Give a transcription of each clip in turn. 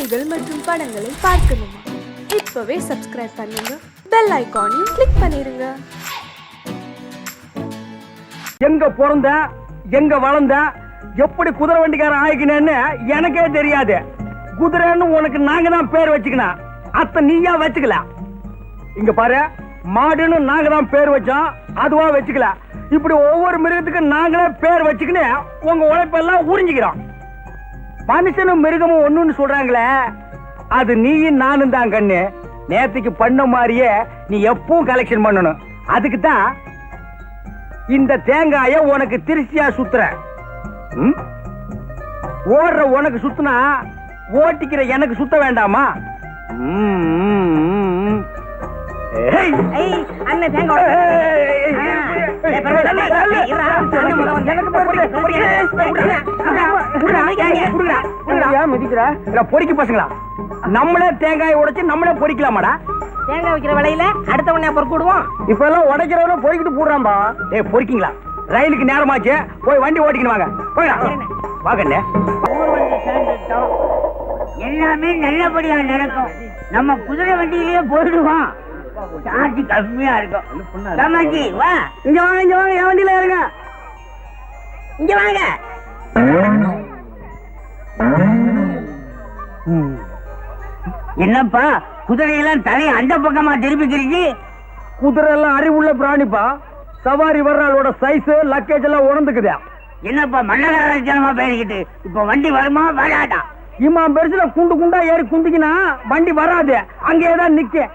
செய்திகள் மற்றும் படங்களை பார்க்கணுமா? இப்பவே சப்ஸ்கிரைப் பண்ணுங்க, பெல் ஐகானையும் கிளிக் பண்ணிருங்க. எங்க பிறந்த எங்க வளர்ந்த எப்படி குதிரை வண்டிக்காரன் ஆயிக்கினேன்னு எனக்கே தெரியாது. குதிரைன்னு உனக்கு நாங்க தான் பேர் வச்சுக்கணும், அத்த நீயா வச்சுக்கல. இங்க பாரு, மாடுன்னு நாங்க தான் பேர் வச்சோம், அதுவா வச்சுக்கல. இப்படி ஒவ்வொரு மிருகத்துக்கு நாங்களே பேர் வச்சுக்கின்னு உங்க உழைப்பெல்லாம் உறிஞ்சிக்கிறோம். மனுஷனும் மிருகமும் ஒண்ணுன்னு சொல்றாங்களே, அது நீயும் நானும் தான் கண்ணு. நேத்துக்கு பண்ண மாதிரியே நீ எப்பவும் கலெக்ஷன் பண்ணணும். அதுக்கு தான் இந்த தேங்காய உனக்கு திருச்சியா சுத்துற. ஓடுற உனக்கு சுத்துனா ஓட்டிக்கிற எனக்கு சுத்த வேண்டாமா? பொறிக்க பசங்களா, நம்மளே தேங்காய் உடைச்சு நம்மளே பொறிக்கலாமாடா? தேங்காய் வைக்கிற விலையில அடுத்த உடனே பொறுக்கிடுவோம். இப்ப எல்லாம் உடைக்கிறவன பொறிக்கிட்டு போடுறான்பா. பொறிக்கீங்களா? ரயிலுக்கு நேரமாச்சு, போய் வண்டி ஓட்டிக்கணும். வாங்க போயிடா. வாங்கண்ணே. எல்லாமே நல்லபடியா நடக்கும். நம்ம குதிரை வண்டியிலேயே போயிடுவோம். சார்ஜ் கம்மியா இருக்கும். தமாஜி வா, இங்க வாங்க, இங்க வாங்க, என் வண்டியில இருங்க. இங்க வாங்க. என்னப்பா குதிரையெல்லாம் தலையை அந்த பக்கமா திருப்பிக்கிறீங்க? குதிரை எல்லாம் அறிவுள்ள பிராணிப்பா. சவாரி வர்றாளோட சைஸ் லக்கேஜ் எல்லாம் உணர்ந்துக்குது. என்னப்பா மன்னகரமா பேசிக்கிட்டு இப்ப வண்டி வருமா வராதா? இம்மா பெருசுல குண்டு குண்டா ஏறி குந்திக்கினா வண்டி வராது, அங்கேதான் நிக்க.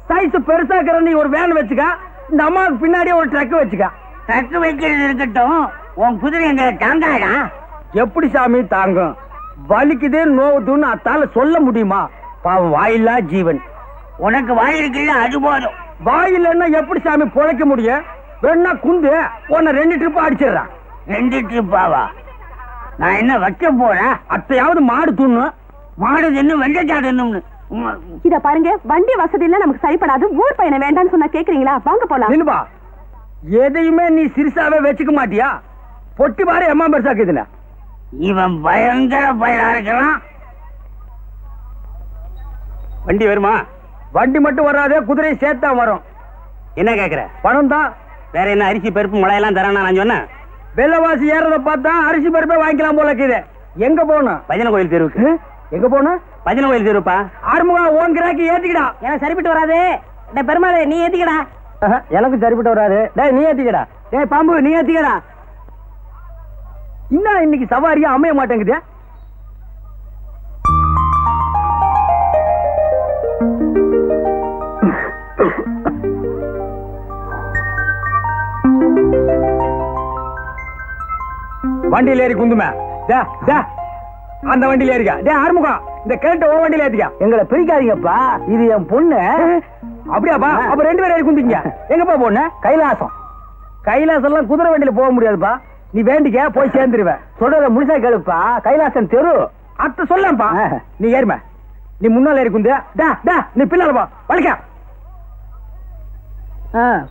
சைஸ் பெருசா இருக்கிற நீ ஒரு வேன் வச்சுக்க, இந்த அம்மாவுக்கு பின்னாடியே ஒரு ட்ரக் வச்சுக்க. ட்ரக் வைக்கிறது இருக்கட்டும், உன் குதிரை எங்க தாங்காடா? எப்படி சாமி தாங்கும்? வலிக்குது நோவுதுன்னு அத்தால சொல்ல முடியுமா? பாவம் வாயில்லா ஜீவன். உனக்கு வாய் இருக்குல்ல, அது போதும். வாயில்லைன்னா எப்படி சாமி பொழைக்க முடியும்? வேணா குந்து உன்னை 2 ட்ரிப் அடிச்சிடறான். 2 ட்ரிப்பாவா? நான் என்ன வைக்க போறேன்? அத்தையாவது மாடு துண்ணு. மாடு தின்னு வெள்ளச்சாடணும்னு. இத பாருங்க, வண்டி வசதி எல்லாம் நமக்கு சரிப்படாது. ஊர் பையனை வேண்டான்னு சொன்னா கேக்குறீங்களா? வாங்க போலாம். நில்லுபா, எதையுமே நீ சிறுசாவே வச்சுக்க மாட்டியா? பொட்டி பாரு எம்மா பெருசாக்குதுல. இவன் பயங்கர பயனா இருக்கலாம். வண்டி வருமா? வண்டி மட்டும் வராதே, குதிரை சேர்த்தா வரும். என்ன கேக்குற? பணம் தான். வேற என்ன அரிசி பருப்பு முளையெல்லாம் தரானா? நான் சொன்னேன் வெள்ளவாசி ஏறத பார்த்தா அரிசி பருப்பே வாங்கிக்கலாம் போல இருக்குது. எங்க போகணும்? பஜனை கோயில் தெருவுக்கு. எங்க போகணும்? பஜனை கோயில் தெருப்பா. ஆறுமுகா, ஓன் கிராக்கி ஏத்திக்கடா. எனக்கு சரிப்பட்டு வராது. பெருமாள் நீ ஏத்திக்கடா. எனக்கு சரிப்பட்டு வராது. டேய் நீ ஏத்திக்கடா. டேய் பாம்பு நீ ஏத்திக்கடா. இன்னும் இன்னைக்கு சவாரியா அமைய மாட்டேங்குது. வண்டியில ஏறி குந்துமே. அந்த வண்டியில ஏறிக்கா. டே ஆறுமுகம், இந்த கேட்ட ஓ வண்டியில ஏத்திக்கா. எங்களை பிரிக்காதீங்கப்பா, இது என் பொண்ணு. அப்படியாப்பா? அப்ப 2 பேரும் ஏறி குந்திங்க. எங்கப்பா பொண்ணு? கைலாசம். கைலாசம் எல்லாம் குதிரை வண்டியில போக முடியாதுப்பா. நீ வேண்டிக்க, போய் சேர்ந்துருவேன். சொல்றத முழுசா கேளுப்பா. கைலாசம் தெரு அத்த சொல்லப்பா. நீ ஏறும, நீ முன்னால ஏறி குந்து. நீ பின்னால போ. வலிக்க.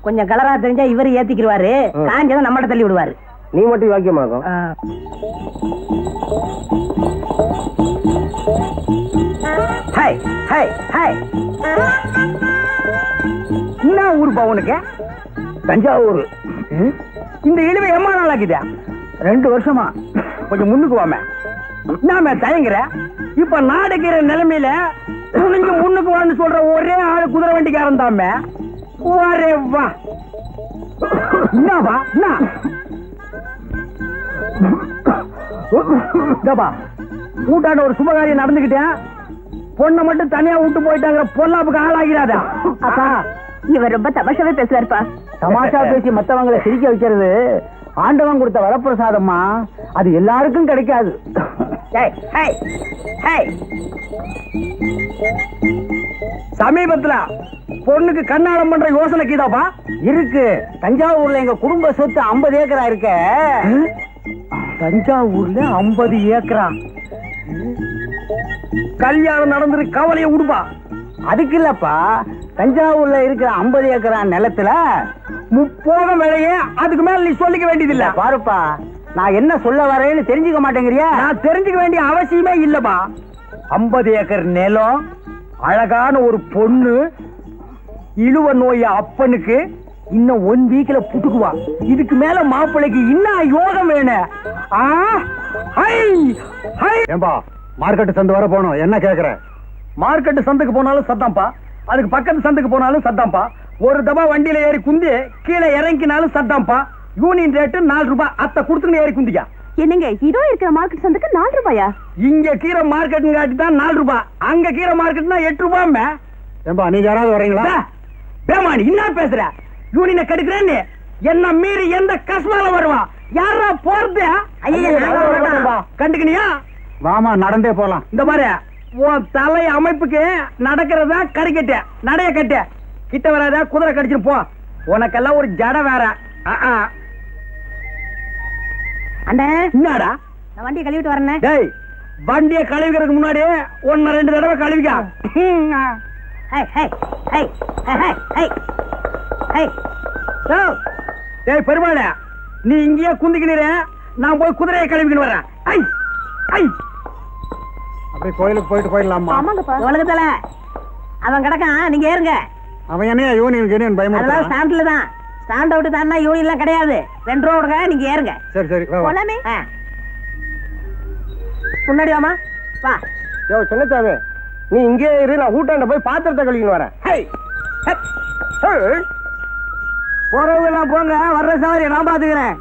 கொஞ்சம் கலரா தெரிஞ்சா இவரு ஏத்திக்கிடுவாரு, காஞ்சதை நம்மகிட்ட தள்ளி விடுவாரு. நீ மட்டும் வாக்கியமாகும். என்ன ஊருப்பா உனக்கு? தஞ்சாவூர். இந்த இழிவை எம்மா நாள் ஆகுதா? 2 வருஷமா. கொஞ்சம் முன்னுக்கு வாம. நாம தயங்குற. இப்ப நாடுகிற நிலைமையில துணிஞ்சு முன்னுக்கு வான்னு சொல்ற ஒரே ஆளு குதிரை வண்டிக்காரன் தாமே. ஒரே வா. என்னவா? என்ன கூட்டாண்ட ஒரு சுபகாரியம் நடந்துகிட்டேன். பொண்ணை மட்டும் தனியா விட்டு போயிட்டாங்கிற பொல்லாப்புக்கு ஆளாகிறாதா? அப்பா, இவர் ரொம்ப தமாஷாவே பேசுறாருப்பா. தமாஷா பேசி மத்தவங்களை சிரிக்க வைக்கிறது ஆண்டவன் கொடுத்த வரப்பிரசாதம்மா. அது எல்லாருக்கும் கிடைக்காது. சமீபத்துல பொண்ணுக்கு கண்ணாடம் பண்ற யோசனை கீதாப்பா இருக்கு. தஞ்சாவூர்ல எங்க குடும்ப சொத்து 50 ஏக்கரா இருக்க. தஞ்சாவூர்ல 50 ஏக்கரா? கல்யாணம் நடந்துரு, கவலைய விடுப்பா. அதுக்கு இல்லப்பா, தஞ்சாவூர்ல இருக்கிற 50 ஏக்கரா நிலத்துல 30 விலையே. அதுக்கு மேல நீ சொல்லிக்க வேண்டியதில்ல. பாருப்பா, நான் என்ன சொல்ல வரேன்னு தெரிஞ்சுக்க மாட்டேங்கிறியா? நான் தெரிஞ்சுக்க வேண்டிய அவசியமே இல்லப்பா. 50 ஏக்கர் நிலம், அழகான ஒரு பொண்ணு, இழுவ நோய அப்பனுக்கு இன்னும் 1 வீக்ல புட்டுக்குவா. இதுக்கு மேல மாப்பிள்ளைக்கு இன்னும் யோகம் வேணும். ஏம்பா மார்க்கெட் சந்தை வர போனோம், என்ன கேக்குற? மார்க்கெட் சந்தைக்கு போனாலும் சத்தாம்பா, அதுக்கு பக்கத்து சந்தைக்கு போனாலும் சத்தாம்பா, ஒரு தபா வண்டியில ஏறி குந்தி கீழே இறங்கினாலும் சத்தாம்பா. யூனியன் ரேட்டு 4 ரூபாய். அத்தை கொடுத்துன்னு ஏறி குந்திக்கா. என்னங்க இதோ இருக்கிற மார்க்கெட் சந்தைக்கு 4 ரூபாயா? இங்க கீரை மார்க்கெட் காட்டி தான் 4 ரூபாய், அங்க கீரை மார்க்கெட்னா 8 ரூபாய். ஏம்பா நீங்க யாராவது வரீங்களா? பேமானி என்ன பேசுற? யூனியனை கெடுக்கிறேன்னு என்ன மீறி எந்த கஷ்மால வருவா? யாரா போறது? கண்டுக்கணியா? வாமா நடந்தே போலாம். இந்த மாதிரி உன் தலை அமைப்புக்கு நடக்கிறதா கறிக்கட்டு நடைய கட்டு. கிட்ட வராத, குதிரை கடிச்சிட்டு போ. உனக்கெல்லாம் ஒரு ஜட வேற. அண்ணே என்னடா நான் வண்டியை கழுவிட்டு வரேன். டேய், வண்டியை கழுவிக்கிறதுக்கு முன்னாடி 1-2 தடவை கழுவிக்கா. டேய் பெருமாளே, நீ இங்கேயே குந்திக்கிற, நான் போய் குதிரையை கழுவிக்கிட்டு வரேன். அப்படியே கோயிலுக்கு போயிட்டு போயிடலாமா? ஆமாங்கப்பா. உலகத்துல அவன் கிடக்கான், நீங்க ஏறுங்க. அவன் என்ன யூனியன் பயமா? அதெல்லாம் ஸ்டாண்ட்ல தான். ஸ்டாண்ட் அவுட் தானா யூனியன் எல்லாம் கிடையாது. 2 ரூபா கொடுங்க, நீங்க ஏறுங்க. சரி சரி வா, வா. போலாமே. முன்னாடி வாமா, வா. யோ சின்னச்சாமி, நீ இங்கே இரு, நான் ஊட்டாண்ட போய் பாத்திரத்தை கழுவின்னு வரேன். போறவங்க எல்லாம் போங்க, வர்ற சவாரி நான் பாத்துக்கிறேன்.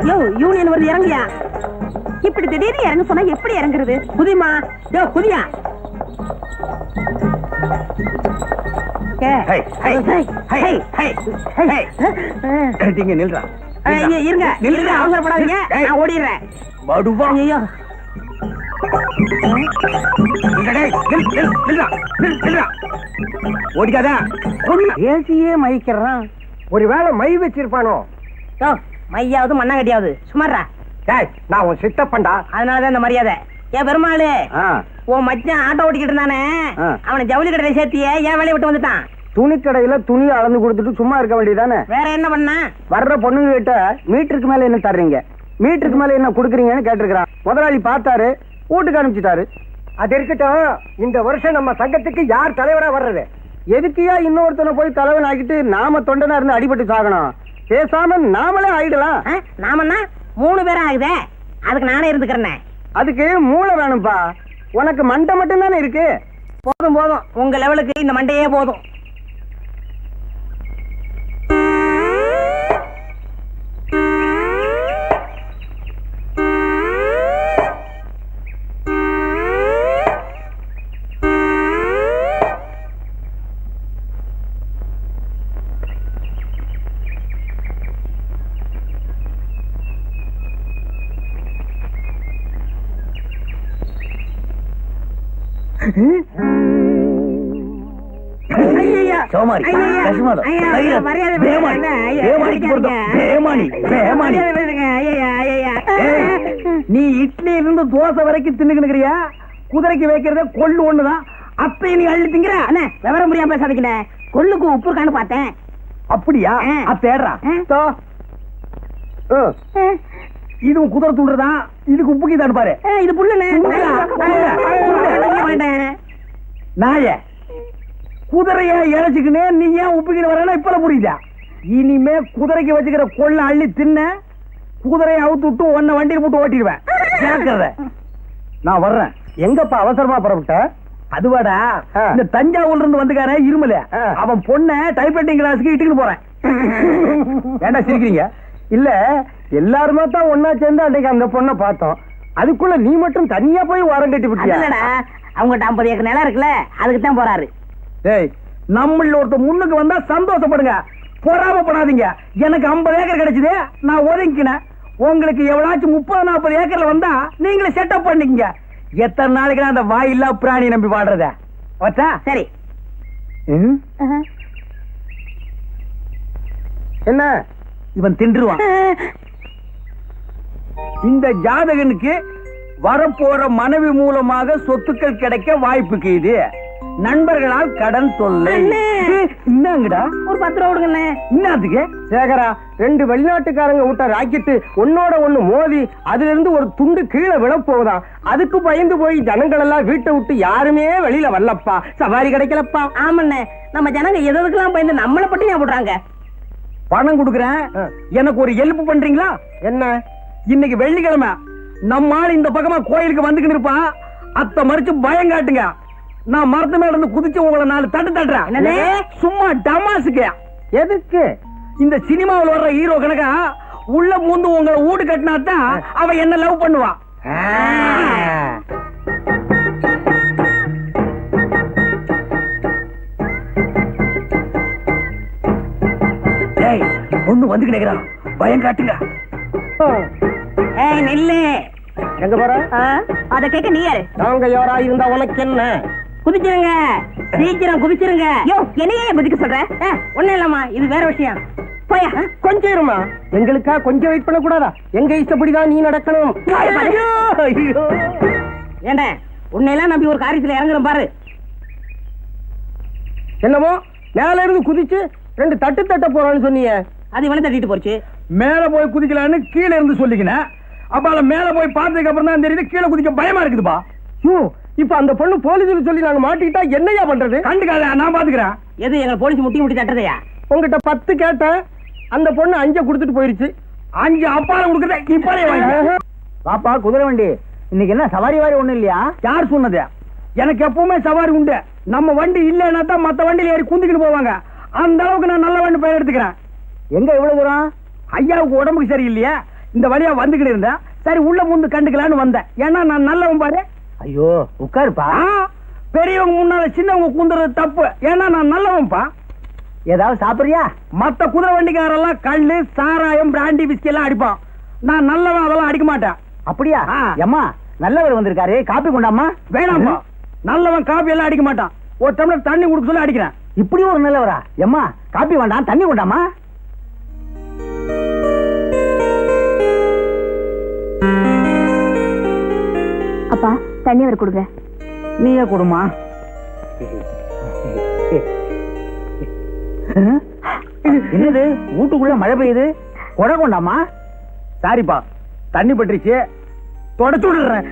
யோ யூனியன் வந்து இறங்கியா? இப்படி திடீர்னு இறங்க சொன்னா எப்படி இறங்குறது? குதிமா, யோ குதியா. நில்றா, இருங்க இருங்க, அவசரப்படாதீங்க, நான் ஓடிடுறேன். ஐயோ ஓடிக்காத. ஏசியே மயிக்கிறான். ஒருவேளை மை வச்சிருப்பானோ? யோ மையாவது மண்ணாங்கட்டியாவது சுமாரா. நான் உன் சித்தப்பண்டா. அதனாலதான் இந்த மரியாதை. ஏன் பெருமாளு, உன் மச்சான் ஆட்டோ ஓட்டிக்கிட்டு இருந்தானே, அவனை ஜவுளி கடையில சேர்த்தியே ஏன் வேலையை விட்டு வந்துட்டான்? துணி கடையில துணி அளந்து கொடுத்துட்டு சும்மா இருக்க வேண்டியதானே? வேற என்ன பண்ண? வர்ற பொண்ணுங்க கிட்ட மீட்டருக்கு மேல என்ன தர்றீங்க, மீட்டருக்கு மேல என்ன குடுக்குறீங்கன்னு கேட்டிருக்கிறான். முதலாளி பார்த்தாரு, வீட்டுக்கு அனுப்பிச்சிட்டாரு. அது இருக்கட்டும், இந்த வருஷம் நம்ம சங்கத்துக்கு யார் தலைவரா வர்றது? எதுக்கியா இன்னொருத்தனை போய் தலைவன் ஆக்கிட்டு நாம தொண்டனா இருந்து அடிபட்டு சாகணும்? பேசாம நாமளே ஆயிடலாம். நாமன்னா 3 பேரும் ஆகுதே, அதுக்கு நானே இருந்துக்கிறேன். அதுக்கு மூளை வேணும்பா. உனக்கு மண்டை மட்டும் தானே இருக்கு. போதும் போதும், உங்க லெவலுக்கு இந்த மண்டையே போதும். சோமாரி, கஷ்மாதம், நீ இட்லி இருந்து தோசை வரைக்கும் தின்னுக்கிறியா? குதிரைக்கு வைக்கிறத கொள்ளு ஒண்ணுதான். அத்தை நீ அள்ளி திங்கிற. அண்ணே விவரம் முடியாம பேசாதீங்க, கொள்ளுக்கு உப்பு இருக்கான்னு பார்த்தேன். அப்படியா? தேடுறா. இதுவும் குதிரை துண்டுதான், இதுக்கு உப்புக்கு தான் பாரு. இது புல்லுண்ணே. நாய குதிரைய இழைச்சுக்கினே நீ ஏன் உப்புக்கிட்டு வரனா இப்ப புரியுதா? இனிமே குதிரைக்கு வச்சுக்கிற கொள்ள அள்ளி தின்ன, குதிரையை அவுத்து விட்டு ஒன்ன வண்டியில் போட்டு ஓட்டிடுவேன். ஜாக்கிரதை. நான் வர்றேன். எங்கப்பா அவசரமா புறப்பட்ட? அதுவாடா, இந்த தஞ்சாவூர்ல இருந்து வந்துக்கார இருமல, அவன் பொண்ண டைப்ரைட்டிங் கிளாஸுக்கு இட்டுக்கிட்டு போறேன். ஏண்டா சிரிக்கிறீங்க? இல்ல, எல்லாருமே தான் ஒன்னா சேர்ந்து அன்னைக்கு அந்த பொண்ணை பார்த்தோம். அதுக்குள்ள நீ மட்டும் தனியா போய் வாரம் கட்டி விட்டியா? அவங்ககிட்ட 50 ஏக்கர் நிலம் இருக்குல்ல, அதுக்கு தான் போறாரு. டேய், நம்மள ஒருத்தர் முன்னுக்கு வந்தா சந்தோஷப்படுங்க, பொறாமப்படாதீங்க. எனக்கு 50 ஏக்கர் கிடைச்சது, நான் ஒதுங்கினேன். உங்களுக்கு எவ்வளாச்சும் 30-40 ஏக்கர்ல வந்தா நீங்களே செட்டப் பண்ணிக்கங்க. எத்தனை நாளைக்கு அந்த வாயில்லா பிராணி நம்பி வாடுறத? சரி. என்ன இவன் தின்றுவான்? இந்த ஜாதகனுக்கு வரப்போற மனைவி மூலமாக சொத்துக்கள் கிடைக்க வாய்ப்புக்கு இது. நண்பர்களால் கடன் தொல்லை. என்னங்கடா? ஒரு 10 ரூபா கொடுங்கண்ணே. என்னத்துக்கு? சேகரா, 2 வெளிநாட்டுக்காரங்க விட்ட ராக்கெட்டு ஒன்னோட ஒண்ணு மோதி அதுல இருந்து ஒரு துண்டு கீழே விழப்போகுதான். அதுக்கு பயந்து போய் ஜனங்கள் எல்லாம் வீட்டை விட்டு யாருமே வெளியில வரலப்பா. சவாரி கிடைக்கலப்பா. ஆமாண்ணே, நம்ம ஜனங்க எதுக்கெல்லாம் பயந்து நம்மளை பட்டி ஞாபகம் போடுறாங்க. பணம் கொடுக்குறேன், எனக்கு ஒரு ஹெல்ப் பண்றீங்களா? என்ன? இன்னைக்கு வெள்ளிக்கிழமை, நம்ம ஆள் இந்த பக்கமா கோயிலுக்கு வந்துக்கிட்டு இருப்பான். அத்தை மறிச்சு பயம் காட்டுங்க. நான் மரத்து மேல இருந்து குதிச்சு உங்களை 4 தட்டு தட்டுறேன். என்னது? சும்மா டமாசுக்கு. எதுக்கு? இந்த சினிமாவில் வர்ற ஹீரோ கணக்கா உள்ள பூந்து உங்களை வீடு கட்டினாத்தான் அவ என்ன லவ் பண்ணுவா. ஏய், ஒண்ணு வந்து கிடைக்கிறான், பயம் காட்டுங்க. ஏய் நில்லு. எங்க போற? அத கேட்க நீ யாரு? நாங்க யாரா இருந்தா உனக்கு என்ன? குதிச்சிருங்க, சீக்கிரம் குதிச்சிருங்க. யோ, என்னையே குதிக்க சொல்ற? ஒண்ணும் இல்லம்மா, இது வேற விஷயம். போயா. கொஞ்சம் இருமா. எங்களுக்கா கொஞ்சம் வெயிட் பண்ண கூடாதா? எங்க இஷ்டப்படிதான் நீ நடக்கணும். ஐயோ, ஐயோ. ஏண்ட உன்னையெல்லாம் நம்பி ஒரு காரியத்துல இறங்குறோம் பாரு. என்னமோ மேல இருந்து குதிச்சு 2 தட்டு தட்ட போறான்னு சொன்னீங்க. அது இவனை தட்டிட்டு போச்சு. மேல போய் குதிக்கலான்னு கீழே இருந்து சொல்லிக்கினேன். அப்பால மேல போய் பார்த்ததுக்கு அப்புறம் தான் தெரியுது கீழே குதிக்க பயமா இருக்குதுப்பா. இப்ப அந்த பொண்ணு போலீஸ்ல சொல்லி நாங்க மாட்டிக்கிட்டா என்னையா பண்றது? கண்டுக்காத, நான் பாத்துக்கிறேன். எது எங்க போலீஸ் முட்டி தட்டுறதையா? உங்ககிட்ட 10 கேட்டேன், அந்த பொண்ணு 5 கொடுத்துட்டு போயிருச்சு. 5 அப்பால கொடுக்கறத இப்பாலே வாங்க. பாப்பா, குதிரை வண்டி இன்னைக்கு என்ன சவாரி வாரி ஒண்ணு இல்லையா? யார் சொன்னது? எனக்கு எப்பவுமே சவாரி உண்டு. நம்ம வண்டி இல்லைன்னா தான் மத்த வண்டியில ஏறி குந்திக்கிட்டு போவாங்க. அந்த அளவுக்கு நான் நல்ல வண்டி பெயர் எடுத்துக்கிறேன். எங்க இவ்வளவு தூரம்? ஐயாவுக்கு உடம்புக்கு சரியில்லையா, இந்த வழியா வந்துகிட்டு இருந்தேன். சரி உள்ள முந்து கண்டுக்கலான்னு வந்தேன். ஏன்னா நான் நல்லவன் பாரு. ஐயோ, உட்காருப்பா. பெரியவங்க முன்னால சின்னவங்க கூந்துறது தப்பு. ஏன்னா நான் நல்லவன்பா. ஏதாவது சாப்பிடுறியா? மத்த குதிரை வண்டிக்காரெல்லாம் கல்லு, சாராயம், பிராண்டி, விஸ்கி எல்லாம் அடிப்பான். நான் நல்லவன், அதெல்லாம் அடிக்க மாட்டேன். அப்படியா? அம்மா, நல்லவர் வந்திருக்காரு, காப்பி கொண்டாமா. வேணாம்பா, நல்லவன் காப்பி எல்லாம் அடிக்க மாட்டான். ஒரு டம்ளர் தண்ணி கொடுக்க சொல்லி அடிக்கிறேன். இப்படி ஒரு நல்லவரா? எம்மா, காப்பி வேண்டாம், தண்ணி கொண்டாமா. அப்பா, தண்ணி அவர் கொடுங்க. நீயே கொடுமா. என்னது, வீட்டுக்குள்ள மழை பெய்யுது, கொடை கொண்டாமா. சாரிப்பா, தண்ணி பட்டுருச்சு, தொடச்சு விடுறேன்.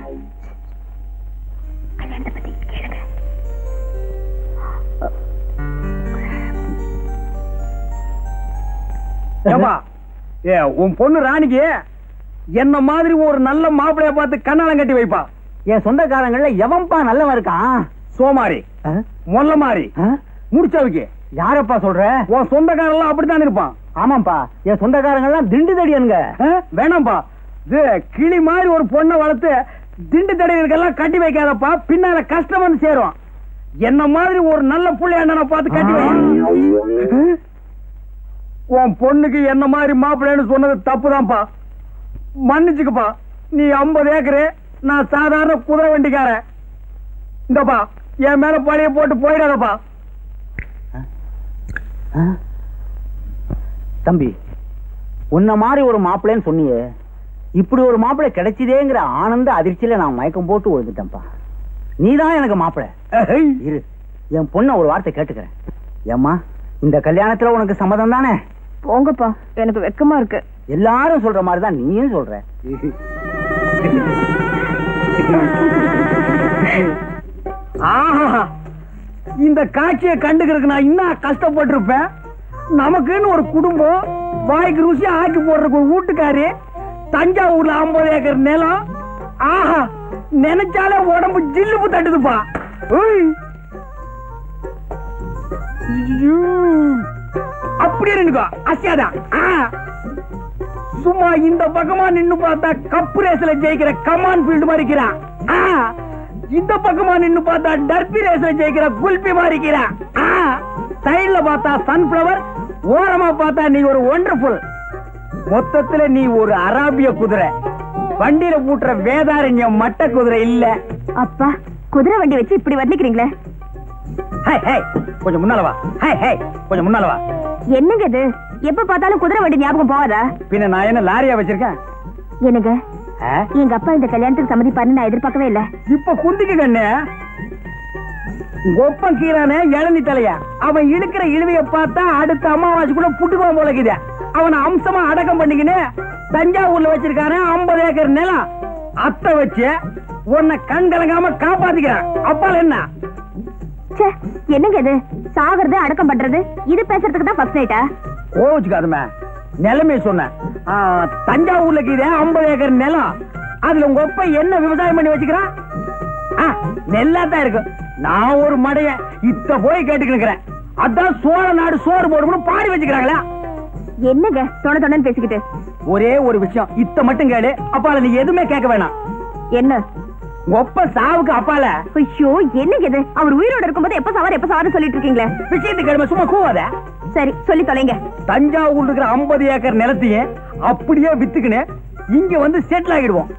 உன் பொண்ணு ராணிக்கு என்ன மாதிரி ஒரு நல்ல மாப்பிளைய பார்த்து கண்ணாலம் கட்டி வைப்பா. என் சொந்தக்காரங்கள்ல எவன்பா நல்லவன் இருக்கான்? சோமாரி, மொல்ல மாறி, முடிச்சவுக்கு. யாரப்பா சொல்ற? உன் சொந்தக்காரன் அப்படித்தான் இருப்பான். ஆமாப்பா, என் சொந்தக்காரங்கள்லாம் திண்டு தடியனுங்க. வேணாம்பா, இது கிளி மாதிரி ஒரு பொண்ணை வளர்த்து திண்டு தடிகளுக்கெல்லாம் கட்டி வைக்காதப்பா. பின்னால கஷ்டம் வந்து சேரும். என்ன மாதிரி ஒரு நல்ல புள்ளை அண்ணனை பார்த்து கட்டி வை. உன் பொண்ணுக்கு என்ன மாதிரி மாப்பிள்ளைன்னு சொன்னது தப்புதான்ப்பா. மன்னிச்சுக்கப்பா. நீ 50 ஏக்கரு, நான் சாதாரண குதிரை வண்டிக்காரன். இந்தப்பா, என் மேல பழைய போட்டு போயிடாதப்பா. தம்பி, உன்ன மாதிரி ஒரு மாப்பிள்ளைன்னு சொன்னியே, இப்படி ஒரு மாப்பிள்ளை கிடைச்சதேங்கிற ஆனந்த அதிர்ச்சியில நான் மயக்கம் போட்டு விழுந்துட்டேன்ப்பா. நீதான் எனக்கு மாப்பிள்ளை. இரு, என் பொண்ண ஒரு வார்த்தை கேட்டுக்கிறேன். ஏம்மா, இந்த கல்யாணத்துல உனக்கு சம்மதம் தானே? போங்கப்பா, எனக்கு வெக்கமா இருக்கு. எல்லாரும் சொல்ற மாதிரிதான் நீயும் சொல்ற. ஆஹா, இந்த காட்சியை கண்டுக்கிறதுக்கு நான் இன்னும் கஷ்டப்பட்டிருப்பேன். நமக்குன்னு ஒரு குடும்பம், வாய்க்கு ருசியா ஆக்கி போடுறதுக்கு ஒரு வீட்டுக்காரி, தஞ்சாவூர்ல 50 ஏக்கர் நிலம். ஆஹா, நினைச்சாலே உடம்பு ஜில்லுப்பு தட்டுதுப்பா. அப்படியே நின்னுக்கோ, அசியாதான். சும்மா இந்த பக்கமா நின்னு பார்த்தா கப்பு ரேஸ்ல ஜெயிக்கிற கமான் ஃபீல்டு மாதிரி இருக்கிறான். இந்த பக்கமா நின்னு பார்த்தா டர்பி ரேஸ்ல ஜெயிக்கிற குல்பி மாதிரி இருக்கிறான். சைடுல பார்த்தா சன்ஃபிளவர், ஓரமா பார்த்தா நீ ஒரு ஒண்டர்ஃபுல். மொத்தத்துல நீ ஒரு அராபிய குதிரை. வண்டியில பூட்டுற வேதாரண்யம் மட்ட குதிரை இல்ல. அப்பா, குதிரை வண்டி வச்சு இப்படி வர்ணிக்கிறீங்களே. கொஞ்சம் முன்னால வா. கொஞ்சம் முன்னால வா. என்னங்க இது? எப்ப பார்த்தாலும் குதிரை வண்டி ஞாபகம் போவாதா? பின்ன நான் என்ன லாரியா வச்சிருக்கேன்? என்னங்க, எங்க அப்பா இந்த கல்யாணத்துக்கு சம்மதிப்பாருன்னு நான் எதிர்பார்க்கவே இல்ல. இப்ப குந்திக்கு கண்ணு. கொப்பம் கீரானே இளநி தலைய அவன் இழுக்கிற இழுவைய பார்த்தா அடுத்த அமாவாசைக்குள்ள புட்டுக்குவான் போலக்குது. அவனை அம்சமா அடக்கம் பண்ணிக்கின்னு தஞ்சாவூர்ல வச்சிருக்கானே 50 ஏக்கர் நிலம். அத்தை வச்சு உன்னை கண் கலங்காம காப்பாத்திக்கிறான். அப்பால என்ன ச்சே, என்னங்க இது? சாகுறது அடக்கம் பண்றது இது பேசுறதுக்கு தான் ஃபர்ஸ்ட் நைட்டா? கோச்சுக்காதுமே, நிலைமை சொன்னேன். தஞ்சாவூர்ல கீதே 50 ஏக்கர் நிலம். அதுல உங்க ஒப்ப என்ன விவசாயம் பண்ணி வச்சுக்கிறான்? நெல்லாதான் இருக்கு. நான் ஒரு மடைய இத்த போய் கேட்டுக்கிறேன். அதான் சோழ நாடு சோறு போடும்னு பாடி வச்சுக்கிறாங்களா? என்னங்க தொண பேசிக்கிட்டு? ஒரே ஒரு விஷயம், இத்த மட்டும் கேளு. அப்பால நீ எதுவுமே கேட்க வேணாம். என்ன? ஒப்ப சாவுக்கு அப்பால. ஐயோ, என்னங்க இது? அவர் உயிரோட இருக்கும்போது எப்ப சாவாரு சொல்லிட்டு இருக்கீங்களே. விஷயத்துக்கு கேளுமா, சும்மா கூவாத. சரி, சொல்லி தொலைங்க. தஞ்சாவூர் இருக்கிற 50 ஏக்கர் நிலத்தையும் அப்படியே வித்துக்கின்னு இங்க வந்து செட்டில் ஆகிடுவோம்.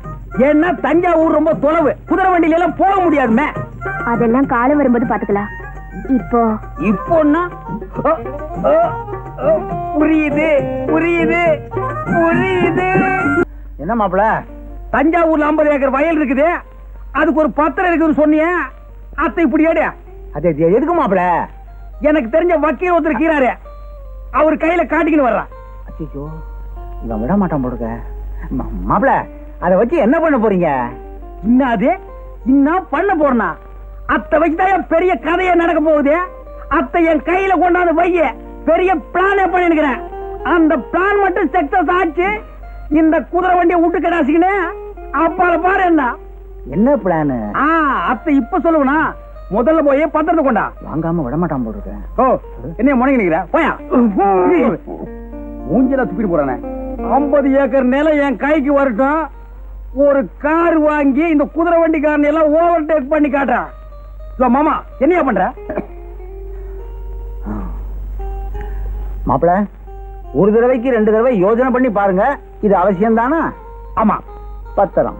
ஏன்னா தஞ்சாவூர் ரொம்ப தொலைவு, குதிரை வண்டியில எல்லாம் போக முடியாதுமே. அதெல்லாம் காலம் வரும்போது பாத்துக்கலாம். இப்போன்னா புரியுது புரியுது புரியுது. என்ன மாப்பிள? தஞ்சாவூர்ல 50 ஏக்கர் வயல் இருக்குது. அதுக்கு ஒரு பத்திரம் இருக்குன்னு சொன்னியே, அத்தை இப்படி ஏடு. அது எதுக்கு மாப்பிள? எனக்கு தெரிஞ்ச வக்கீல் ஒருத்தர் இருக்கிறாரு, அவர் கையில காட்டிக்கின்னு வர்றான். அச்சோ, இவன் விட மாட்டான் போடுங்க. மாப்பிள, அதை வச்சு என்ன பண்ண போறீங்க? இன்னாது இன்னும் பண்ண போறனா? அத்தை வச்சுதான் பெரிய கதையை நடக்க போகுது. அத்தை என் கையில கொண்டாந்து வைய பெரிய பிளானே பண்ணிருக்கிறேன். அந்த பிளான் மட்டும் சக்சஸ் ஆச்சு, இந்த குதிரை வண்டியை விட்டு கடாசிக்கினே அப்பால பாரு. என்ன பிளான்? அத்தை இப்ப சொல்லுவனா? முதல்ல போய் பத்திரத்தை கொண்டா. வாங்காம விட மாட்டான் போடுங்க. ஓ, என்ன முடங்கி நிக்கிற? போயா மூஞ்சில துப்பிட்டு போறானே. 50 ஏக்கர் நிலம் என் கைக்கு வரட்டும், ஒரு கார் வாங்கி இந்த குதிரை வண்டிக்காரன் எல்லாம் ஓவர்டேக் பண்ணி காட்டுறான். மாமா என்னையா பண்ற? மாப்பிள, ஒரு தடவைக்கு 2 தடவை யோசனை பண்ணி பாருங்க. இது அவசியம் தானா? ஆமா. பத்திரம்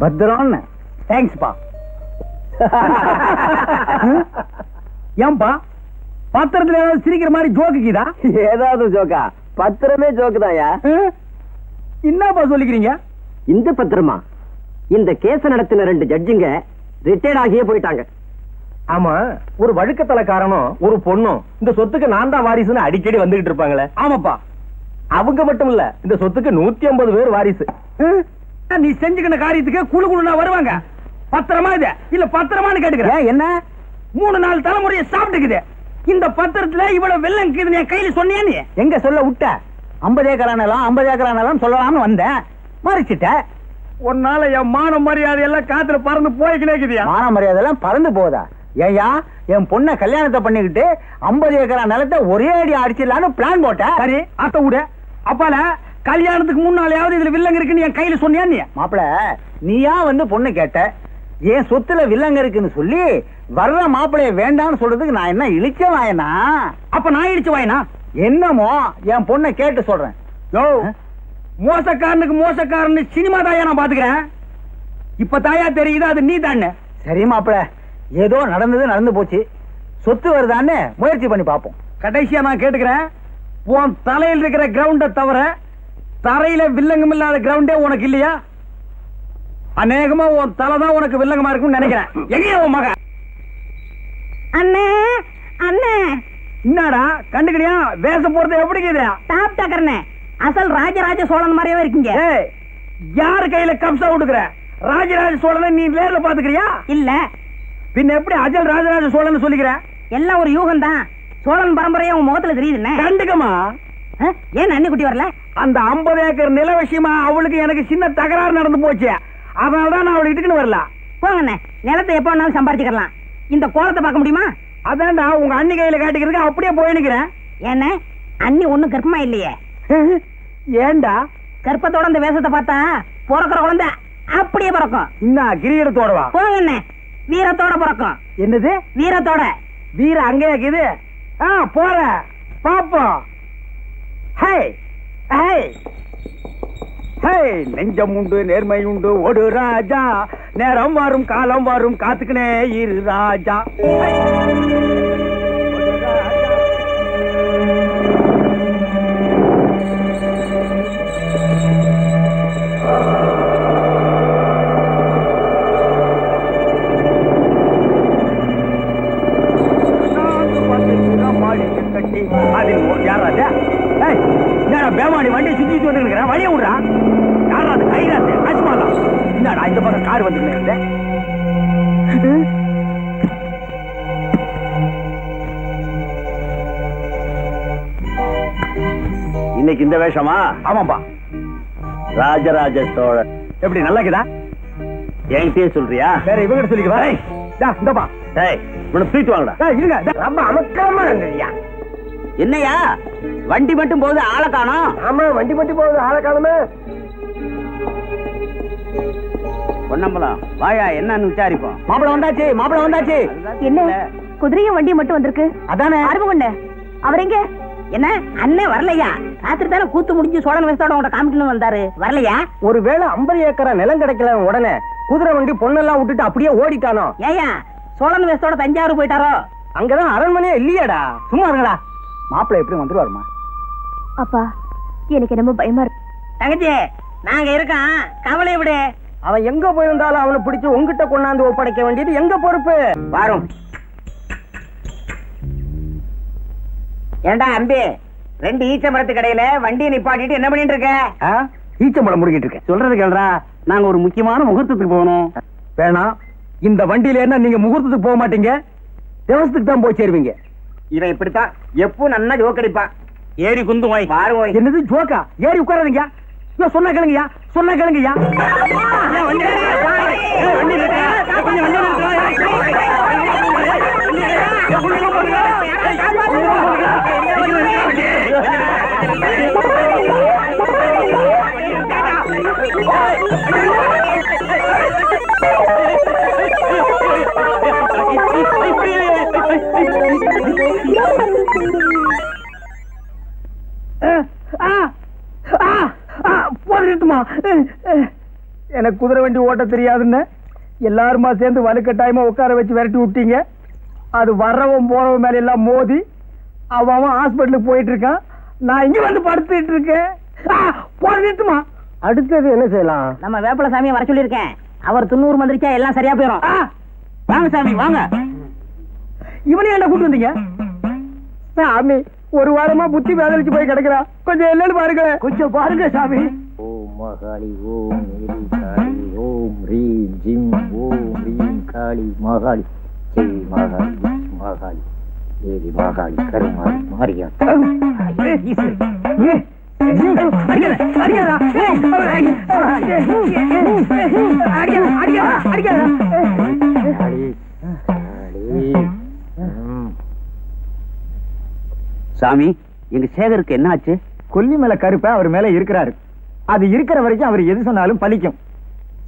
பத்திரம். தேங்க்ஸ்பா. ஏன்பா பத்திரத்துல ஏதாவது சிரிக்கிற மாதிரி ஜோக்குதா? ஏதாவது ஜோக்கா? பத்திரமே ஜோக்கு தாயா. என்னப்பா சொல்லிக்கிறீங்க? இந்த பத்திரமா? இந்த கேஸ நடத்தின 2 ஜட்ஜுங்க ரிட்டையர்ட் ஆகியே போயிட்டாங்க. ஆமா, ஒரு வழுக்கத்தலைக்காரனும் ஒரு பொண்ணும் இந்த சொத்துக்கு நான் தான் வாரிசுன்னு அடிக்கடி வந்துகிட்டு இருப்பாங்களே. ஆமாப்பா, அவங்க மட்டும் இல்ல, இந்த சொத்துக்கு 150 பேர் வாரிசு. நீ செஞ்சுக்கிற காரியத்துக்கு குழு குழுனா வருவாங்க. பத்திரமா இது இல்ல பத்திரமான்னு கேட்டுக்கிறேன். என்ன 3-4 தலைமுறையை சாப்பிட்டுக்குது. இந்த பத்திரத்துல இவ்வளவு வெள்ளம் இருக்குது என் கையில சொன்னியா? நீ எங்க சொல்ல விட்ட? 50 ஏக்கரானலாம் 50 ஏக்கரானலாம் சொல்லலாம்னு வந்தேன், மறைச்சிட்ட. உன்னால என் மான மரியாதை எல்லாம் காத்துல பறந்து போய்க்கினேக்குதியா? மான மரியாதை எல்லாம் பறந்து போதா? ஏயா, என் பொண்ணை கல்யாணத்தை பண்ணிக்கிட்டு 50 ஏக்கரா நிலத்தை ஒரே அடி அடிச்சிடலான்னு பிளான் போட்ட. சரி, அத்த விட. அப்பால கல்யாணத்துக்கு முன்னாலேயாவது இதுல வில்லங்க இருக்குன்னு என் கையில சொன்னியா? நீ மாப்பிள, நீயா வந்து பொண்ணு கேட்ட, என் சொத்துல வில்லங்க இருக்குன்னு சொல்லி வர்ற மாப்பிளைய வேண்டாம்னு சொல்றதுக்கு நான் என்ன இழிச்ச வாயனா? அப்ப நான் இழிச்ச வாயனா? என்னமோ என் பொண்ணை கேட்டு சொல்றேன். யோ, மோசக்காரனுக்கு மோசக்காரன்னு சினிமா தாயா நான் பாத்துக்கிறேன். இப்ப தாயா தெரியுது அது நீ தானே. சரி மாப்பிள, ஏதோ நடந்தது நடந்து போச்சு. சொத்து வருதான்னு முயற்சி பண்ணி பாப்போம். கடைசியா நான் கேட்டுக்கிறேன், உன் தலையில் இருக்கிற கிரவுண்ட தவிர தரையில வில்லங்கம் இல்லாத கிரவுண்டே உனக்கு இல்லையா? அநேகமா உன் தலைதான் உனக்கு வில்லங்கமா இருக்கும்னு நினைக்கிறேன். எங்கேயா உன் மகன்? அண்ணே அண்ணே, என்னடா கண்டுக்கிறியா? வேஷம் போறது எப்படி இருக்குது? டாப் டக்கர்னே, அசல் ராஜராஜ சோழன் மாதிரியே இருக்கீங்க. யாரு கையில கம்சா விடுக்கிற? ராஜராஜ சோழனை நீ நேர்ல பாத்துக்கிறியா? இல்ல பின்ன எப்படி அஜல் ராஜராஜ சோழன் சொல்லிக்கிற? எல்லாம் ஒரு யூகம் தான். சோழன் பரம்பரையா உன் முகத்துல தெரியுதுண்ணே. கண்டுக்கமா. ஏன் அண்ணி குட்டி வரல? அந்த 50 ஏக்கர் நில விஷயமா அவளுக்கு எனக்கு சின்ன தகராறு நடந்து போச்சு. அதனாலதான் நான் அவளை இட்டுக்குன்னு வரல. போங்கண்ணே, நிலத்தை எப்ப வேணாலும் சம்பாதிச்சுக்கலாம். இந்த கோலத்தை பார்க்க முடியுமா? அதான்டா உங்க அண்ணி கையில காட்டிக்கிறதுக்கு அப்படியே போய் நிக்கிறேன். ஏன்னா அண்ணி ஒண்ணும் கர்ப்பமா இல்லையே. ஏண்டா? கர்ப்பத்தோட இந்த வேஷத்தை பார்த்தா பிறக்கிற குழந்தை அப்படியே பிறக்கும். இன்னும் கிரீடத்தோடவா? போங்கண்ணே, வீரத்தோட பிறக்கும். என்னது வீரத்தோட? வீர அங்கே இருக்குது. போற பாப்போம். நெஞ்சம் உண்டு நேர்மை உண்டு ஒரு ராஜா, நேரம் வரும் காலம் வரும் காத்துக்கினே இரு ராஜா. தூக்கிட்டு வந்துருக்கிறேன், வழிய விடுறா. யாரா அது? கைராத்து அஜ்மாலா. என்னடா இந்த பக்கம் கார் வந்துருக்கிறேன். இன்னைக்கு இந்த வேஷமா? ஆமாப்பா. ராஜராஜ சோழன். எப்படி நல்லா இருக்குதா? என்கிட்டயே சொல்றியா? வேற இவங்க சொல்லிக்கவா? இந்தப்பா. டேய், உன்னை தூக்கிட்டு வாங்கடா. இருங்க, ரொம்ப அமக்கலமா இருந்தீங்க. என்னையா வண்டி மட்டும் போகுது, ஆளை காணோம். ஆமா, வண்டி மட்டும் போகுது, ஆளை காணுமே. பொன்னம்பலம் வாயா, என்னன்னு விசாரிப்போம். மாப்பிள வந்தாச்சு, மாப்பிள வந்தாச்சு. என்ன குதிரையும் வண்டியும் மட்டும் வந்திருக்கு? அதானே அருமகுண்ட அவர் எங்க? என்ன அண்ணன் வரலையா? ராத்திரி தானே கூத்து முடிஞ்சு சோழன் வேஷத்தோட உங்க காமிக்கணும் வந்தாரு, வரலையா? ஒருவேளை 50 ஏக்கரா நிலம் கிடைக்கல உடனே குதிரை வண்டி பொண்ணெல்லாம் விட்டுட்டு அப்படியே ஓடிட்டானோ? ஏயா சோழன் வேஷத்தோட தஞ்சாவூர் போயிட்டாரோ? அங்கதான் அரண்மனையே இல்லையாடா. சும்மா இருங்கடா. மாப்பிள எப்படி வந்துருவாருமா? அப்பா எனக்கு என்னமோ பயமா இருக்கு. தங்கச்சி நாங்க இருக்கோம், கவலை விடு. அவன் எங்க போயிருந்தாலும் அவனை பிடிச்சு உங்ககிட்ட கொண்டாந்து ஒப்படைக்க வேண்டியது எங்க பொறுப்பு. வரும். ஏண்டா அம்பி, 2 ஈச்ச மரத்து கடையில வண்டியை நிப்பாட்டிட்டு என்ன பண்ணிட்டு இருக்க? ஈச்சம்பழம் முடிக்கிட்டு இருக்கேன். சொல்றது கேள்றா, நாங்க ஒரு முக்கியமான முகூர்த்தத்துக்கு போகணும். வேணாம், இந்த வண்டியில என்ன நீங்க முகூர்த்தத்துக்கு போக மாட்டீங்க, தேவசத்துக்கு தான் போய் சேருவீங்க. இவன் இப்படித்தான் எப்பவும் நன்னா ஜோக்கடிப்பான். ஏறி குந்து வாய் பாரு ஓய். என்னது ஜோக்கா? ஏறி உட்காராதீங்க. சொன்னா கேளுங்கய்யா, சொன்னா கேளுங்கய்யா. எனக்கு குதிரை வண்டி ஓட்ட தெரியாதுன்னு எல்லாருமா சேர்ந்து வலுக்கட்டாயமா உட்கார வச்சு விரட்டி விட்டீங்க. அது வர்றவன் போறவன் மேல எல்லாம் மோதி அவன் ஹாஸ்பிட்டலுக்கு போயிட்டு இருக்கான். நான் இங்க வந்து படுத்துட்டு இருக்கேன். போட்டுமா அடுத்தது என்ன செய்யலாம்? நம்ம வேப்பல சாமியை வர சொல்லியிருக்கேன். அவர் 90 மந்திரிச்சா எல்லாம் சரியா போயிடும். வாங்க சாமி வாங்க. இவனையும் என்ன கூட்டு வந்தீங்க? சாமி ஒரு வாரமா புத்தி வேதனைச்சு போய் கிடக்குறா, கொஞ்சம் என்னன்னு பாருங்க. கொஞ்சம் பாருங்க சாமி. ஓம் மகாளி ஓம் மேரி காளி ஓம் ரீம் ஜிம் ஓம் ரீம் காளி மகாளி ஜெய் மகாளி மகாளி தேவி மகாளி கருமாளி மாரியா. சாமி, எங்க சேகருக்கு என்ன ஆச்சு? கொல்லி மேல கருப்ப அவர் மேல இருக்கிறாரு. அது இருக்கிற வரைக்கும் அவர் எது சொன்னாலும் பலிக்கும்.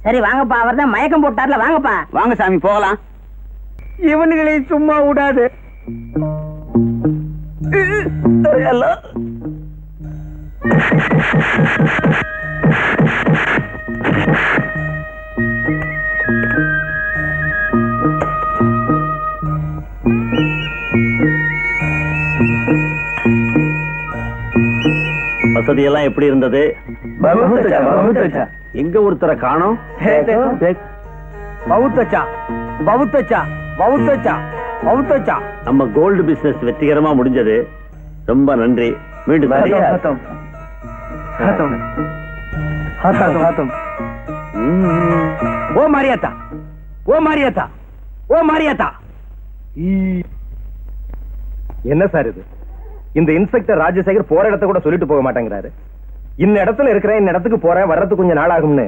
சரி வாங்கப்பா, அவர் தான் மயக்கம் போட்டார்ல, வாங்கப்பா. வாங்க சாமி போகலாம். இவனுகளை சும்மா விடாது. வசதியெல்லாம் எப்படி இருந்தது? எங்க ஒருத்தரை காணோம்? நம்ம கோல்டு பிசினஸ் வெற்றிகரமா முடிஞ்சது. ரொம்ப நன்றி. மீண்டும் ஓ மாரியாத்தா, ஓ மாரியாத்தா, ஓ மாரியாத்தா. என்ன சார் இது? இந்த இன்ஸ்பெக்டர் ராஜசேகர் போற இடத்த கூட சொல்லிட்டு போக மாட்டேங்கிறாரு. இந்த இடத்துல இருக்கிறேன், இந்த இடத்துக்கு போறேன், வர்றதுக்கு கொஞ்சம் நாள் ஆகும்னு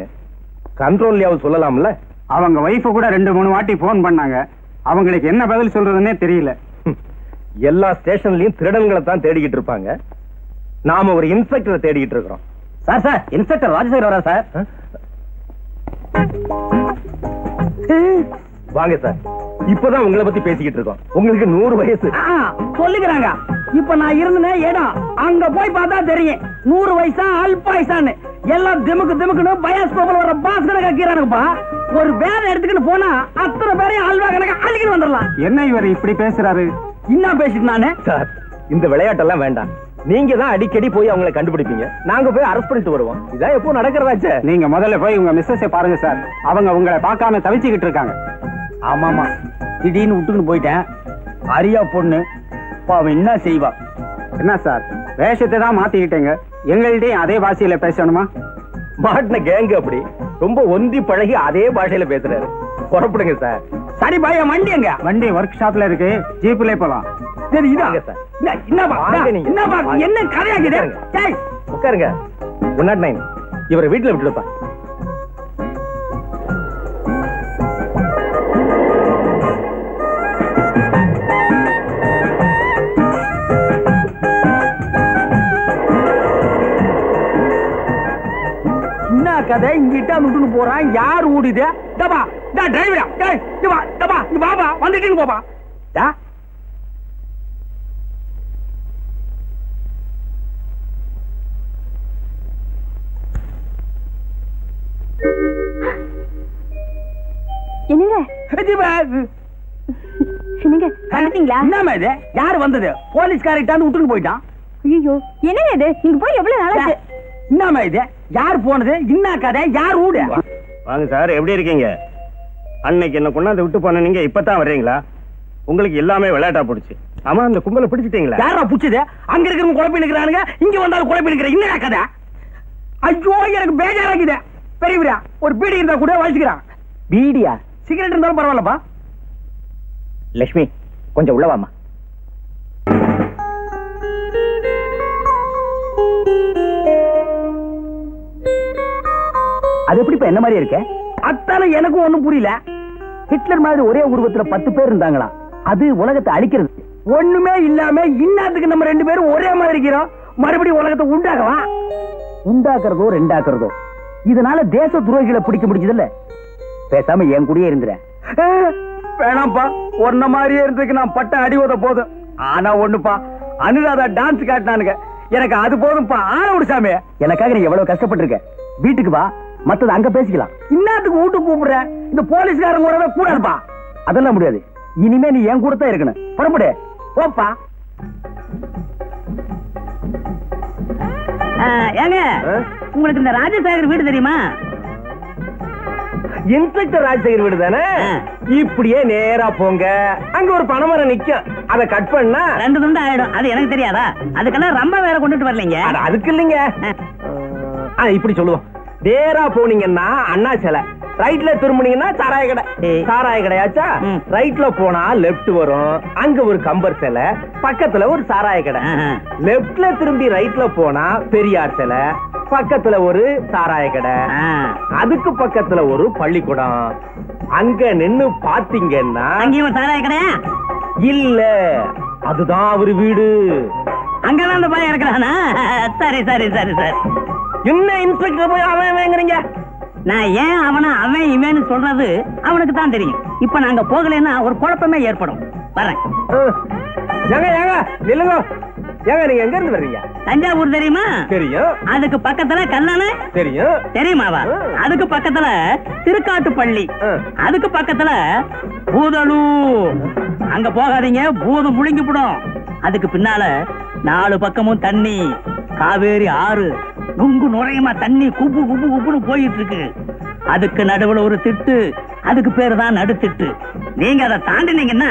கண்ட்ரோல்லையாவது சொல்லலாம்ல. அவங்க வைஃப கூட 2-3 வாட்டி போன் பண்ணாங்க. அவங்களுக்கு என்ன பதில் சொல்றதுன்னே தெரியல. எல்லா ஸ்டேஷன்லயும் திருடன்களை தான் தேடிக்கிட்டு இருப்பாங்க. நாம ஒரு இன்ஸ்பெக்டரை தேடிக்கிட்டு இருக்கிறோம். சார் சார், இன்ஸ்பெக்டர் ராஜசேகர் வரா சார். வாங்க சார், இப்பதான் உங்களை பத்தி பேசிக்கிட்டு இருக்கோம். உங்களுக்கு 100 வயசு சொல்லுகிறாங்க. இப்ப நான் இருந்தேன் இடம் அங்க போய் பார்த்தா தெரியும் 100 வயசா அல்பாயுசான்னு. எல்லாம் திமுக்கு திமுக்குன்னு பயாஸ்கோப்ல வர பாஸ் கணக்கா கீரானுப்பா. ஒரு வேலை எடுத்துக்கிட்டு போனா அத்தனை பேரையும் அல்வா கணக்கா அள்ளிக்கிட்டு வந்துடலாம். என்ன இவர் இப்படி பேசுறாரு? என்ன பேசிட்டு நானே சார், இந்த விளையாட்டெல்லாம் வேண்டாம். நீங்க தான் அடிக்கடி போய் அவங்களை கண்டுபிடிப்பீங்க, நாங்க போய் அரெஸ்ட் பண்ணிட்டு வருவோம். இதான் எப்போ நடக்கிறதாச்சே. நீங்க முதல்ல போய் உங்க மிஸ்ஸஸை பாருங்க சார். அவங்க உங்களை பார்க்காம தவிச்சுக்கிட்டு இருக்காங்க. ஆமாமா, திடீர்னு விட்டுக்கிட்டு போயிட்டேன். அரியா பொண்ணு பாவம் என்ன செய்வா? என்ன சார், வேஷத்தை தான் மாத்திக்கிட்டேங்க. எங்கள்கிட்டயும் அதே பாஷையில பேசணுமா? மாட்டின கேங்க அப்படி ரொம்ப ஒந்தி பழகி அதே பாஷையில பேசுறாரு. புறப்படுங்க சார். சரி பாய், வண்டி எங்க? வண்டி ஒர்க் ஷாப்ல இருக்கு, ஜீப்ல போலாம். சரி இதாங்க சார். என்ன கதையாக்குது? உட்காருங்க. 109 இவரை வீட்டுல விட்டுடுப்பா. என்ன கதை? இங்கிட்ட விட்டுன்னு போறான். யார் ஓடிது? டபா டிரைவரா? பாபா வந்துட்டு போப்பா. என்னங்க என்னங்க வந்துட்டீங்களா? என்னமா இது? யார் வந்தது? போலீஸ்காரிட்டாந்து விட்டுன்னு போயிட்டான். ஐயோ என்னங்க இது? நீங்க போய் எவ்வளவு நாளாச்சு? என்னமா இது? யார் போனது? என்ன கதை? யார் ஊடு? வாங்க சார், எப்படி இருக்கீங்க? அன்னைக்கு என்ன கொண்டாந்து விட்டு போன நீங்க இப்பதான் வர்றீங்களா? உங்களுக்கு எல்லாமே விளையாட்டா போடுச்சு. ஆமா, அந்த கும்பலை பிடிச்சிட்டீங்களா? யாரா புடிச்சது? அங்க இருக்கிறவங்க குழப்பி நிக்கிறானுங்க, இங்க வந்தாலும் குழப்பி நிக்கிற. என்ன கதை? ஐயோ எனக்கு பேஜாராக்குது. பெரியவரா ஒரு பீடி இருந்தா கூட வச்சுக்கிறான். பீடியா? சிகரெட் இருந்தாலும் பரவாயில்லப்பா. லட்சுமி கொஞ்சம் உள்ள வாமா. அது எப்படிப்பா என்ன மாதிரி இருக்க? அத்தால எனக்கும் ஒண்ணும் புரியல. ஹிட்லர் மாதிரி ஒரே உருவத்துல 10 பேர் இருந்தாங்களா? அது உலகத்தை அழிக்கிறது. ஒண்ணுமே இல்லாம இன்னாத்துக்கு நம்ம 2 பேரும் ஒரே மாதிரி இருக்கிறோம். மறுபடியும் உலகத்தை உண்டாகவா? உண்டாக்குறதோ ரெண்டாக்குறதோ, இதனால தேச துரோகிகளை பிடிக்க முடிஞ்சதில்ல. பேசாம என் கூடயே இருந்துற. வேணாம்ப்பா, ஒன்ன மாதிரியே இருந்ததுக்கு நான் பட்ட அடி உத போதும். ஆனா ஒண்ணுப்பா, அனுராதா டான்ஸ் காட்டினானுங்க, எனக்கு அது போதும்ப்பா. ஆன விடு சாமி. எனக்காக நீ எவ்வளவு கஷ்டப்பட்டிருக்க. வீட்டுக்கு வா, மத்தது அங்க பேசிக்கலாம். இன்னாத்துக்கு வீட்டுக்கு கூப்பிடுற? இந்த போலீஸ்காரங்க கூடவே கூடாதுப்பா. அதெல்லாம் முடியாது. இனிமே நீ என் கூட தான் இருக்கணும். புறப்படு. போப்பா. ஏங்க, உங்களுக்கு இந்த ராஜசேகர் வீடு தெரியுமா? இன்ஸ்பெக்டர் ராஜசேகர் வீடு தானே? இப்படியே நேரா போங்க, அங்க ஒரு பனைமரம் நிக்கும். அதை கட் பண்ணா 2 துண்டு ஆயிடும். அது எனக்கு தெரியாதா? அதுக்கெல்லாம் ரொம்ப வேற கொண்டுட்டு வரலீங்க. அதுக்கு இல்லைங்க. இப்படி சொல்லுவோம். நேரா போனீங்கன்னா அண்ணா சிலை, ரைட்ல திரும்பினீங்கன்னா சாராய கடை. சாராய கடையாச்சா? ரைட்ல போனா லெப்ட் வரும், அங்க ஒரு கம்பர் சிலை, பக்கத்துல ஒரு சாராய கடை. லெப்ட்ல திரும்பி ரைட்ல போனா பெரியார் சிலை, பக்கத்துல ஒரு சாராய கடை, அதுக்கு பக்கத்துல ஒரு பள்ளிக்கூடம். அங்க நின்னு பாத்தீங்கன்னா அங்கேயும் சாராய கடையா? இல்ல, அதுதான் அவரு வீடு. அங்கதான் அந்த பையன் இருக்கிறானா? சரி சரி சரி சரி. என்ன இன்ஸ்பெக்டர் போய் அவன் வாங்குறீங்க? நான் ஏன் அவன் இவன்னு சொல்றது அவனுக்கு தான் தெரியும். இப்ப நாங்க போகலன்னா ஒரு குழப்பமே ஏற்படும். வரேன். ஏங்க ஏங்க நில்லுங்க. ஏங்க நீங்க எங்க இருந்து வர்றீங்க? தஞ்சாவூர் தெரியுமா? தெரியும். அதுக்கு பக்கத்துல கல்லணை தெரியும். தெரியுமாவா? அதுக்கு பக்கத்துல திருக்காட்டுப்பள்ளி, அதுக்கு பக்கத்துல பூதலூர். அங்க போகாதீங்க, பூதம் முழுங்கிவிடும். அதுக்கு பின்னால 4 பக்கமும் தண்ணி, காவேரி ஆறு நுங்கு நுழையுமா தண்ணி குப்பு குப்பு குப்புன்னு போயிட்டு இருக்கு. அதுக்கு நடுவுல ஒரு திட்டு, அதுக்கு பேரு தான் நடுத்திட்டு. நீங்க அதை தாண்டினீங்கன்னா